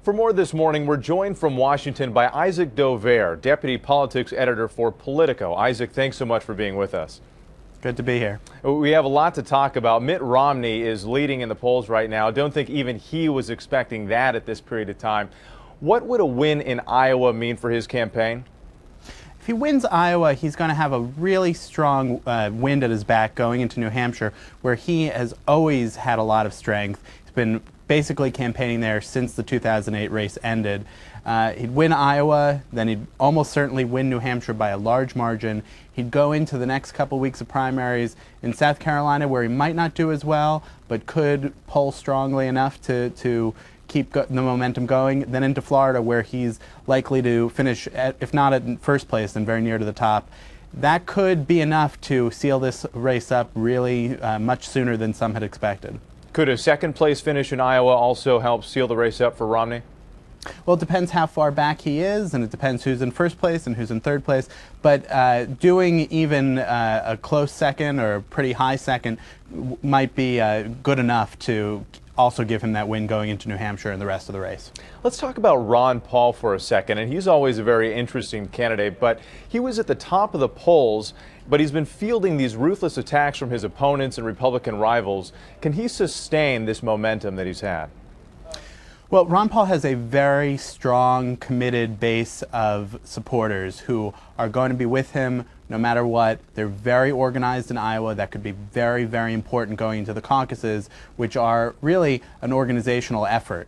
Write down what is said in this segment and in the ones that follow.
For more this morning, we're joined from Washington by Isaac Dovere, Deputy Politics Editor for Politico. Isaac, thanks so much for being with us. Good to be here. We have a lot to talk about. Mitt Romney is leading in the polls right now. I don't think even he was expecting that at this period of time. What would a win in Iowa mean for his campaign? If he wins Iowa, he's going to have a really strong wind at his back going into New Hampshire, where he has always had a lot of strength. He's been basically campaigning there since the 2008 race ended. He'd win Iowa, then he'd almost certainly win New Hampshire by a large margin. He'd go into the next couple weeks of primaries in South Carolina, where he might not do as well, but could poll strongly enough to keep the momentum going. Then into Florida, where he's likely to finish, if not at first place, then very near to the top. That could be enough to seal this race up really much sooner than some had expected. Could a second place finish in Iowa also help seal the race up for Romney? Well, it depends how far back he is, and it depends who's in first place and who's in third place. But doing even a close second or a pretty high second might be good enough to also give him that win going into New Hampshire and the rest of the race. Let's talk about Ron Paul for a second, and he's always a very interesting candidate, but he was at the top of the polls, but he's been fielding these ruthless attacks from his opponents and Republican rivals. Can he sustain this momentum that he's had? Well, Ron Paul has a very strong, committed base of supporters who are going to be with him no matter what. They're very organized in Iowa. That could be very, very important going into the caucuses, which are really an organizational effort.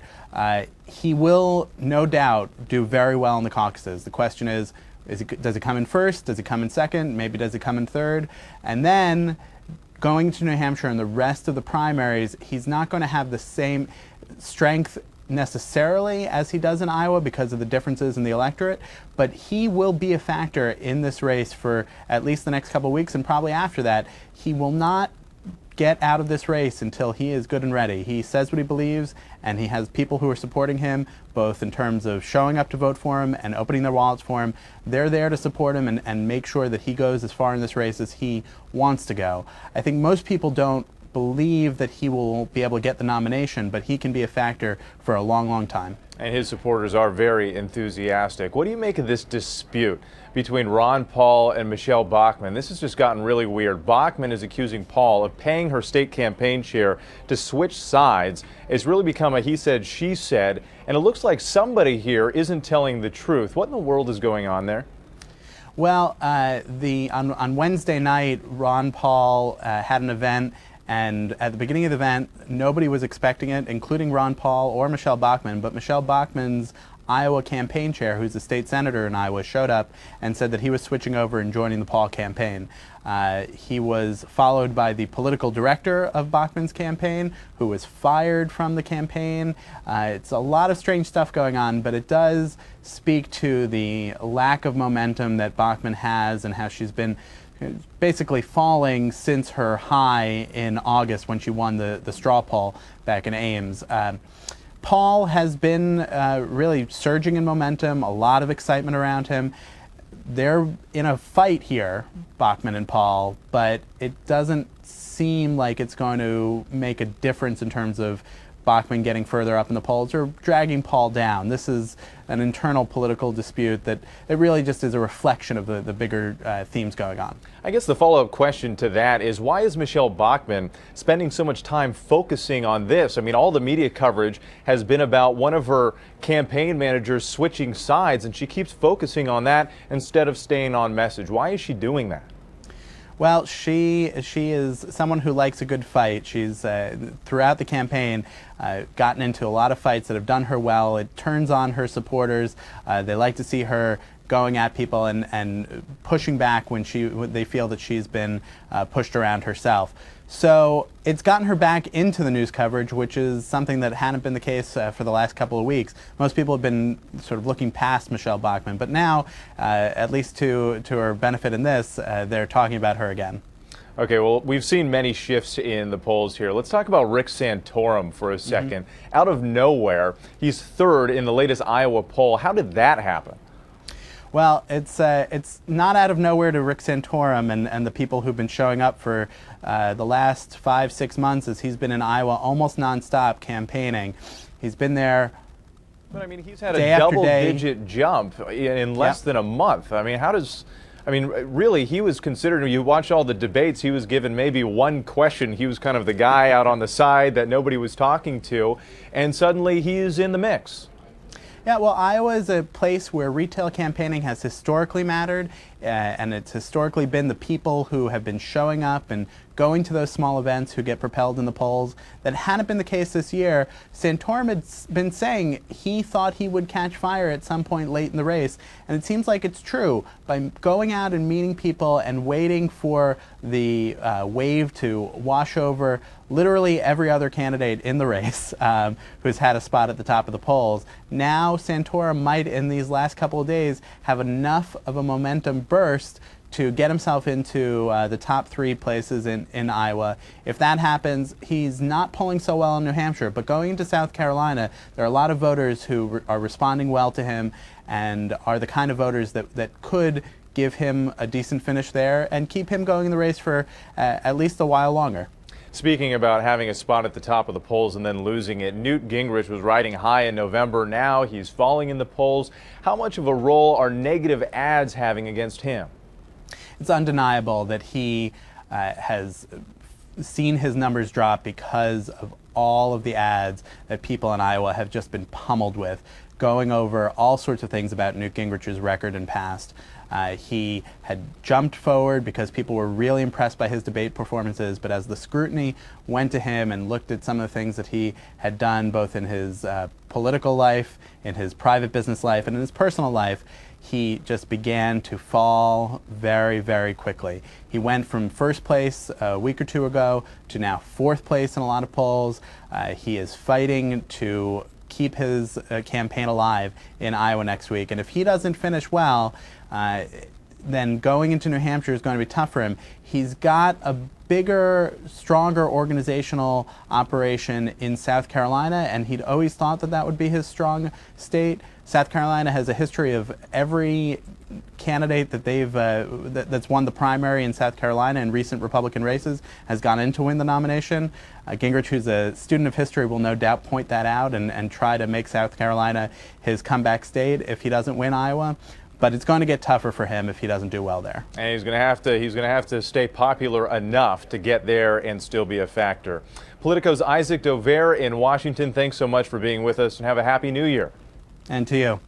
He will, no doubt, do very well in the caucuses. The question is does he come in first? Does he come in second? Maybe does he come in third? And then going to New Hampshire and the rest of the primaries, he's not going to have the same strength necessarily as he does in Iowa because of the differences in the electorate, but he will be a factor in this race for at least the next couple of weeks, and probably after that. He will not get out of this race until he is good and ready. He says what he believes, and he has people who are supporting him, both in terms of showing up to vote for him and opening their wallets for him. They're there to support him and make sure that he goes as far in this race as he wants to go. I think most people don't believe that he will be able to get the nomination, but he can be a factor for a long, long time. And his supporters are very enthusiastic. What do you make of this dispute between Ron Paul and Michelle Bachmann? This has just gotten really weird. Bachmann is accusing Paul of paying her state campaign chair to switch sides. It's really become a he said, she said, and it looks like somebody here isn't telling the truth. What in the world is going on there? Well, on Wednesday night, Ron Paul had an event, and at the beginning of the event, nobody was expecting it, including Ron Paul or Michelle Bachmann, but Michelle Bachmann's Iowa campaign chair, who's a state senator in Iowa, showed up and said that he was switching over and joining the Paul campaign. He was followed by the political director of Bachmann's campaign, who was fired from the campaign. It's a lot of strange stuff going on, but it does speak to the lack of momentum that Bachmann has and how she's been basically falling since her high in August when she won the straw poll back in Ames. Paul has been really surging in momentum, a lot of excitement around him. They're in a fight here, Bachmann and Paul, but it doesn't seem like it's going to make a difference in terms of Bachmann getting further up in the polls or dragging Paul down. This is an internal political dispute that it really just is a reflection of the bigger themes going on. I guess the follow-up question to that is, why is Michelle Bachmann spending so much time focusing on this? I mean, all the media coverage has been about one of her campaign managers switching sides, and she keeps focusing on that instead of staying on message. Why is she doing that? Well, she is someone who likes a good fight. She's, throughout the campaign, gotten into a lot of fights that have done her well. It turns on her supporters. They like to see her going at people and pushing back when they feel that she's been pushed around herself. So it's gotten her back into the news coverage, which is something that hadn't been the case for the last couple of weeks. Most people have been sort of looking past Michelle Bachmann, but now, at least to her benefit in this, they're talking about her again. Okay, well, we've seen many shifts in the polls here. Let's talk about Rick Santorum for a second. Out of nowhere, he's third in the latest Iowa poll. How did that happen? Well, it's not out of nowhere to Rick Santorum and the people who've been showing up for the last 5-6 months as he's been in Iowa almost nonstop campaigning. He's been there But I mean, he's had day a after day. double-digit jump in less than a month. I mean, really, he was considered, you watch all the debates, he was given maybe one question. He was kind of the guy out on the side that nobody was talking to, and suddenly he's in the mix. Yeah, well, Iowa is a place where retail campaigning has historically mattered, and it's historically been the people who have been showing up and going to those small events who get propelled in the polls. That hadn't been the case this year. Santorum had been saying he thought he would catch fire at some point late in the race, and it seems like it's true. By going out and meeting people and waiting for the wave to wash over literally every other candidate in the race who's had a spot at the top of the polls, now Santorum might, in these last couple of days, have enough of a momentum burst to get himself into the top 3 places in Iowa. If that happens, he's not polling so well in New Hampshire, but going into South Carolina, there are a lot of voters who are responding well to him and are the kind of voters that could give him a decent finish there and keep him going in the race for at least a while longer. Speaking about having a spot at the top of the polls and then losing it, Newt Gingrich was riding high in November. Now he's falling in the polls. How much of a role are negative ads having against him? It's undeniable that he has seen his numbers drop because of all of the ads that people in Iowa have just been pummeled with, going over all sorts of things about Newt Gingrich's record and past. He had jumped forward because people were really impressed by his debate performances, but as the scrutiny went to him and looked at some of the things that he had done both in his political life, in his private business life, and in his personal life, he just began to fall very, very quickly. He went from first place a week or two ago to now 4th place in a lot of polls. He is fighting to keep his campaign alive in Iowa next week. And if he doesn't finish well, then going into New Hampshire is going to be tough for him. He's got a bigger, stronger organizational operation in South Carolina, and he'd always thought that that would be his strong state. South Carolina has a history of every candidate that that's won the primary in South Carolina in recent Republican races has gone in to win the nomination. Gingrich, who's a student of history, will no doubt point that out and try to make South Carolina his comeback state if he doesn't win Iowa. But it's going to get tougher for him if he doesn't do well there. And he's going to have to stay popular enough to get there and still be a factor. Politico's Isaac Dovere in Washington, thanks so much for being with us, and have a happy New Year. And to you.